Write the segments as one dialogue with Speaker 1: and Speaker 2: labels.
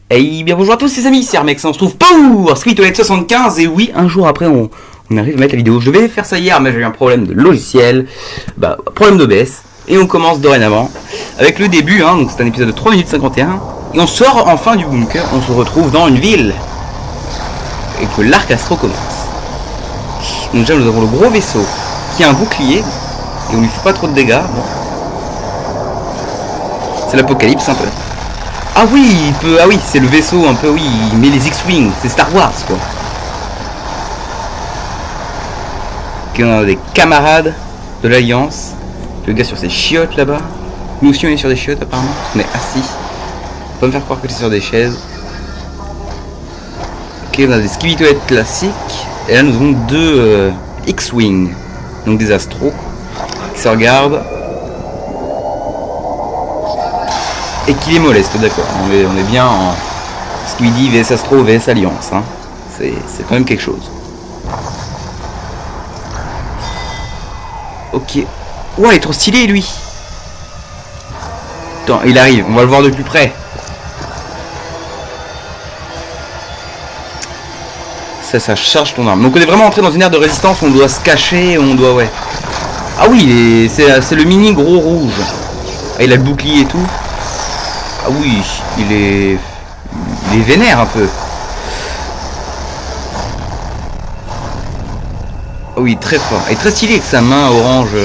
Speaker 1: Et bien bonjour à tous les amis, c'est Armex, on se trouve pour Squid 75 et oui, un jour après on arrive à mettre la vidéo. Je devais faire ça hier mais j'ai eu un problème de logiciel, problème d'OBS et on commence dorénavant avec le début, donc c'est un épisode de 3 minutes 51 et on sort enfin du bunker, on se retrouve dans une ville et que l'arc astro commence. Donc déjà nous avons le gros vaisseau qui a un bouclier et on lui fait pas trop de dégâts. Bon. C'est l'apocalypse un peu. Ah oui, il peut. Ah oui, c'est le vaisseau un peu, oui, il met les X-Wing, c'est Star Wars quoi. Ok, on a des camarades de l'Alliance. Le gars sur ses chiottes là-bas. Nous aussi on est sur des chiottes apparemment. On est assis. Faut pas me faire croire que c'est sur des chaises. Ok, on a des skibitolettes classiques. Et là nous avons deux X-Wing. Donc des astros. Qui se regardent. Et qui les moleste, d'accord. On est bien en Skibidi vs Astro vs Alliance. Hein. C'est quand même quelque chose. Ok. Ouah, il est trop stylé lui. Attends, il arrive, on va le voir de plus près. Ça charge ton arme. Donc on est vraiment entré dans une ère de résistance où on doit se cacher, on doit, ouais. Ah oui, c'est le mini gros rouge. Ah, il a le bouclier et tout. Ah oui, il est vénère un peu. Ah oui, très fort. Et très stylé avec sa main orange.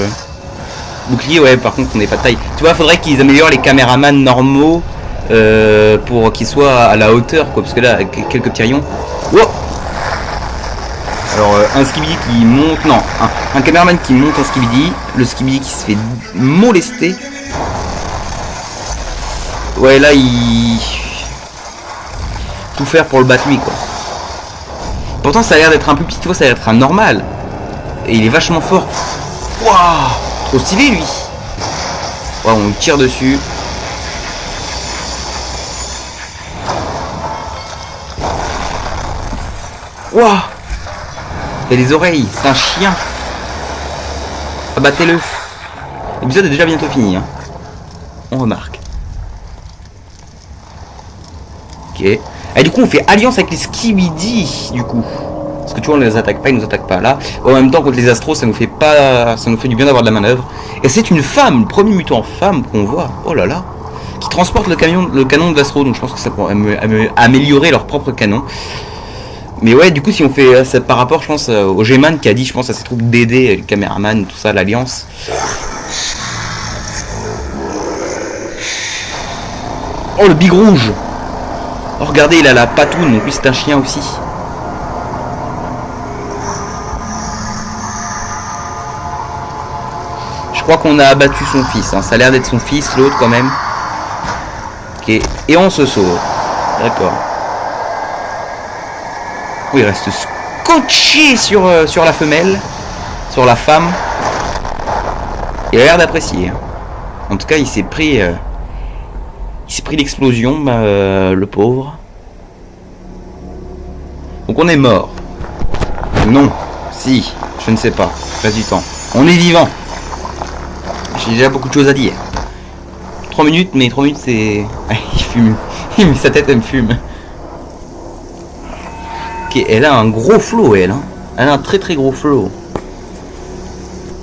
Speaker 1: Bouclier, ouais, par contre, on n'est pas de taille. Tu vois, faudrait qu'ils améliorent les caméramans normaux pour qu'ils soient à la hauteur, quoi. Parce que là, avec quelques petits rayons. Wow. Alors, un skibidi qui monte. Non, un caméraman qui monte en skibidi. Le skibidi qui se fait molester. Ouais, là, il... tout faire pour le battre lui, quoi. Pourtant, ça a l'air d'être un peu petit, tu vois, ça a l'air d'être un normal. Et il est vachement fort. Waouh, trop stylé, lui. Ouais, on tire dessus. Waouh. Il a des oreilles, c'est un chien. Abattez-le. L'épisode est déjà bientôt fini, hein. On remarque. Ok. Et du coup on fait alliance avec les Skibidi du coup. Parce que tu vois on les attaque pas, ils nous attaquent pas là. En même temps contre les astros ça nous fait pas. Ça nous fait du bien d'avoir de la manœuvre. Et c'est une femme, le premier mutant femme qu'on voit. Oh là là. Qui transporte le canon de l'astro. Donc je pense que ça pourrait améliorer leur propre canon. Mais ouais du coup si on fait ça par rapport je pense au G-Man qui a dit je pense à ses troupes d'aider le caméraman, tout ça, l'alliance. Oh le big rouge. Oh regardez il a la patoune, donc lui c'est un chien aussi. Je crois qu'on a abattu son fils, hein. Ça a l'air d'être son fils, l'autre quand même. Ok, et on se sauve. D'accord. Oui il reste scotché sur la femelle, sur la femme. Il a l'air d'apprécier. En tout cas il s'est pris... Il s'est pris l'explosion, le pauvre. Donc on est mort. Non. Si. Je ne sais pas. Reste du temps. On est vivant. J'ai déjà beaucoup de choses à dire. 3 minutes, mais 3 minutes c'est... Il fume. Sa tête elle me fume. Ok, elle a un gros flow elle. Hein. Elle a un très très gros flow.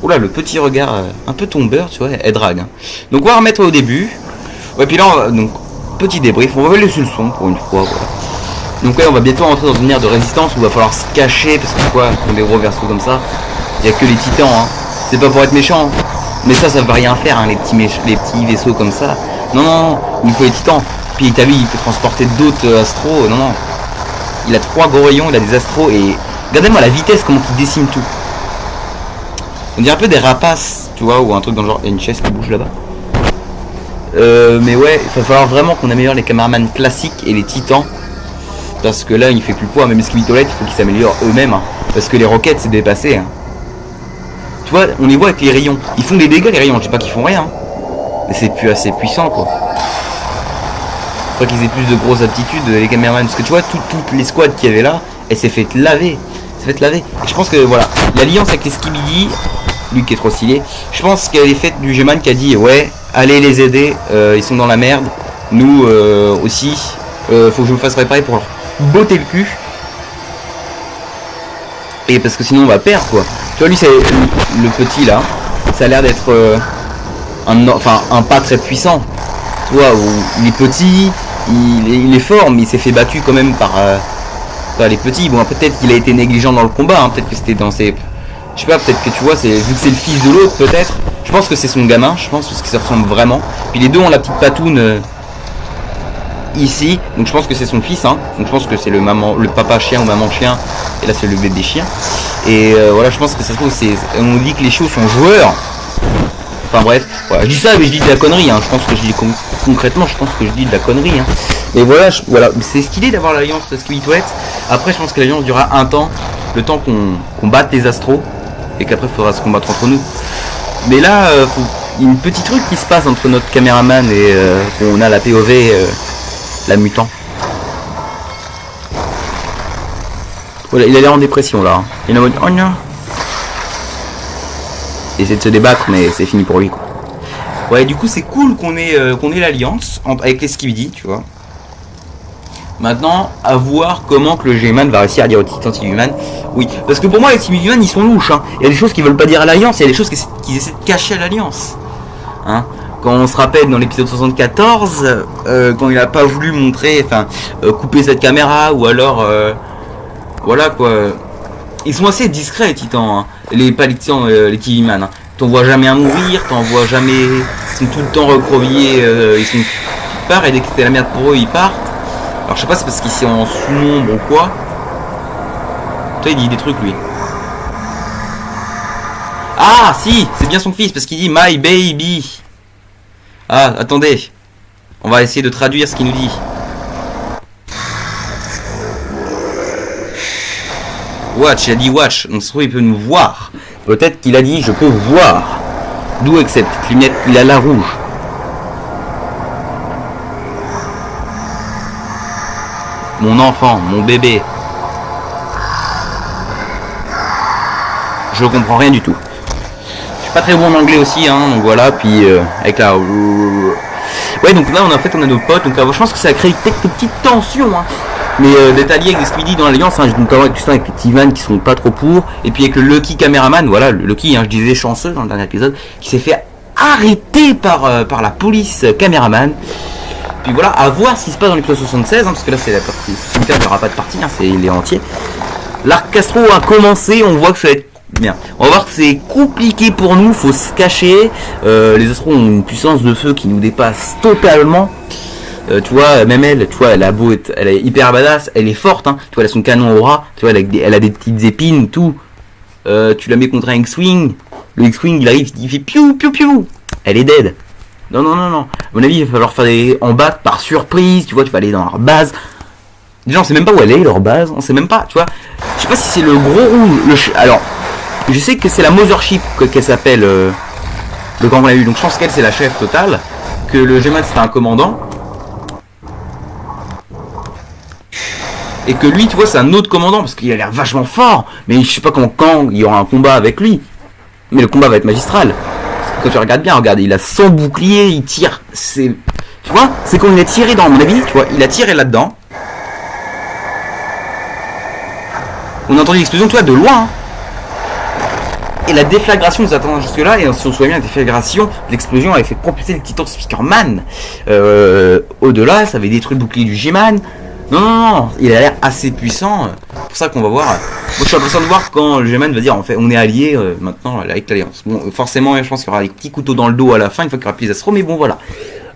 Speaker 1: Oula, le petit regard un peu tombeur, tu vois, elle drague. Hein. Donc on va remettre au début. Ouais, puis là, donc, petit débrief, on va laisser le son pour une fois, voilà. Donc ouais, on va bientôt rentrer dans une ère de résistance où il va falloir se cacher, parce que quoi, pour des gros versos comme ça, il n'y a que les titans, hein. C'est pas pour être méchant, hein. Mais ça va rien faire, hein, les petits vaisseaux comme ça. Non, non, il faut les titans. Puis t'as vu, il peut transporter d'autres astros, non, non. Il a 3 gros rayons, il a des astros, et regardez-moi la vitesse, comment il décime tout. On dirait un peu des rapaces, tu vois, ou un truc dans le genre, il y a une chaise qui bouge là-bas. Mais ouais, il va falloir vraiment qu'on améliore les caméramans classiques et les titans. Parce que là, il fait plus poids, même les skibitolettes, il faut qu'ils s'améliorent eux-mêmes. Hein, parce que les roquettes, c'est dépassé. Hein. Tu vois, on les voit avec les rayons. Ils font des dégâts, les rayons. Je dis pas qu'ils font rien. Mais c'est plus assez puissant, quoi. Faut qu'ils aient plus de grosses aptitudes, les caméramans. Parce que tu vois, toutes les squads qu'il y avait là, elle s'est fait laver. Et je pense que, voilà, l'alliance avec les Skibidi, lui qui est trop stylé, je pense qu'elle est faite du G-Man qui a dit, ouais, allez les aider, ils sont dans la merde. Nous aussi, Faut que je me fasse réparer pour leur botter le cul. Et parce que sinon on va perdre quoi. Tu vois lui c'est le petit là. Ça a l'air d'être un pas très puissant. Tu vois, où il est petit, il est fort, mais il s'est fait battu quand même par les petits. Bon peut-être qu'il a été négligent dans le combat, hein. Peut-être que c'était dans ses. Je sais pas, peut-être que tu vois, vu que c'est le fils de l'autre peut-être. Je pense que c'est son gamin, je pense, parce qu'ils se ressemblent vraiment. Puis les deux ont la petite patoune ici, donc je pense que c'est son fils, hein. Donc je pense que c'est le papa chien ou maman chien, et là c'est le bébé chien. Et voilà, je pense que ça se trouve, on dit que les chiots sont joueurs. Enfin bref, voilà, je dis ça mais je dis de la connerie, hein. Je pense que je dis concrètement, je pense que je dis de la connerie, hein. Et voilà, c'est stylé d'avoir l'alliance Skibidi-Toilet. Après je pense que l'alliance durera un temps, le temps qu'on batte les astros, et qu'après il faudra se combattre entre nous. Mais là, il y a une petite truc qui se passe entre notre caméraman et on a la POV, la mutant. Voilà, il a l'air en dépression là, hein. Il est en mode oh non. Il essaie de se débattre mais c'est fini pour lui quoi. Ouais, du coup c'est cool qu'on ait l'alliance avec les Skibidi, tu vois. Maintenant, à voir comment que le G-Man va réussir à dire aux Titans Human. Oui, parce que pour moi les Skibidi Human ils sont louches, hein. Il y a des choses qu'ils veulent pas dire à l'alliance, il y a des choses qu'ils essaient de cacher à l'alliance, hein. Quand on se rappelle dans l'épisode 74, quand il a pas voulu montrer, couper cette caméra, ou alors voilà quoi. Ils sont assez discrets les Titans, hein. Les Titans, les TV-Man, hein. T'en vois jamais un mourir, t'en vois jamais. Ils sont tout le temps recroquevillés, ils sont quelque part, et dès que c'est la merde pour eux, ils partent. Alors je sais pas, c'est parce qu'ils sont en sous-nombre ou quoi. Toi il dit des trucs lui. Ah si, c'est bien son fils parce qu'il dit my baby. Ah attendez, on va essayer de traduire ce qu'il nous dit. Watch, il a dit watch, donc il peut nous voir. Peut-être qu'il a dit je peux voir. D'où avec cette lunette, il a la rouge. Mon enfant, mon bébé. Je comprends rien du tout. Je suis pas très bon en anglais aussi, hein, donc voilà, puis avec la. Ouais, donc là on a nos potes, donc je pense que ça a créé quelques petites tensions, hein. Mais d'être allié avec les Skibidi dans l'alliance, hein, notamment avec les T-Man qui sont pas trop pour, et puis avec le Lucky caméraman, voilà, le Lucky, hein, je disais chanceux dans le dernier épisode, qui s'est fait arrêter par la police caméraman. Puis voilà, à voir ce qui se passe dans l'épisode 76, hein, parce que là c'est la partie, il n'y aura pas de partie, hein, c'est les entiers. L'arc Castro a commencé, on voit que ça va être bien. On va voir que c'est compliqué pour nous, faut se cacher. Les Astros ont une puissance de feu qui nous dépasse totalement. Tu vois, même elle, tu vois, elle est hyper badass, elle est forte, hein. Tu vois, elle a son canon au bras, tu vois, elle a des petites épines, tout. Tu la mets contre un X-Wing, le X-Wing il arrive, il fait piou piou piou, elle est dead. Non. À mon avis, il va falloir faire des embattre par surprise, tu vois, tu vas aller dans leur base. Déjà, on sait même pas où elle est, leur base, on sait même pas, tu vois. Je sais pas si c'est le gros rouge, alors, je sais que c'est la Mothership qu'elle s'appelle, le grand qu'on a eu, donc je pense qu'elle c'est la chef totale, que le G-Man c'était un commandant. Et que lui, tu vois, c'est un autre commandant, parce qu'il a l'air vachement fort, mais je sais pas quand il y aura un combat avec lui. Mais le combat va être magistral. Quand tu regardes bien, regarde, il a son bouclier, il tire, tu vois, c'est qu'on a tiré dans, à mon avis, tu vois, il a tiré là-dedans. On a entendu l'explosion, tu vois, de loin, hein. Et la déflagration nous attend jusque là, et si on se souvient, la déflagration, l'explosion avait fait propulser le Titan Speakerman. Au-delà, ça avait détruit le bouclier du G-Man. Non, il a l'air assez puissant. C'est pour ça qu'on va voir. Moi, je suis impatient de voir quand le G-Man va dire en fait, on est alliés maintenant avec l'Alliance. Bon, forcément, je pense qu'il y aura des petits couteaux dans le dos à la fin, une fois qu'il y aura plus d'astros, mais bon, voilà.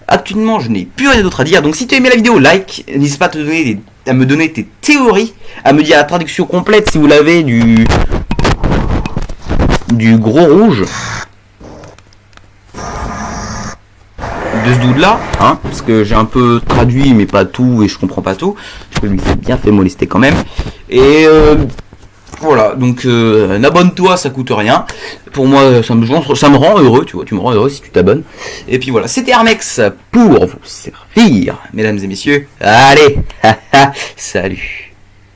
Speaker 1: Actuellement, je n'ai plus rien d'autre à dire. Donc, si tu as aimé la vidéo, like. N'hésite pas à me donner tes théories, à me dire la traduction complète si vous l'avez du gros rouge. De ce dude là, hein, parce que j'ai un peu traduit mais pas tout et je comprends pas tout. Je peux lui bien fait molester quand même. Et voilà, donc abonne-toi, ça coûte rien. Pour moi, ça me rend heureux, tu vois, tu me rends heureux si tu t'abonnes. Et puis voilà, c'était Armex pour vous servir, mesdames et messieurs. Allez, salut.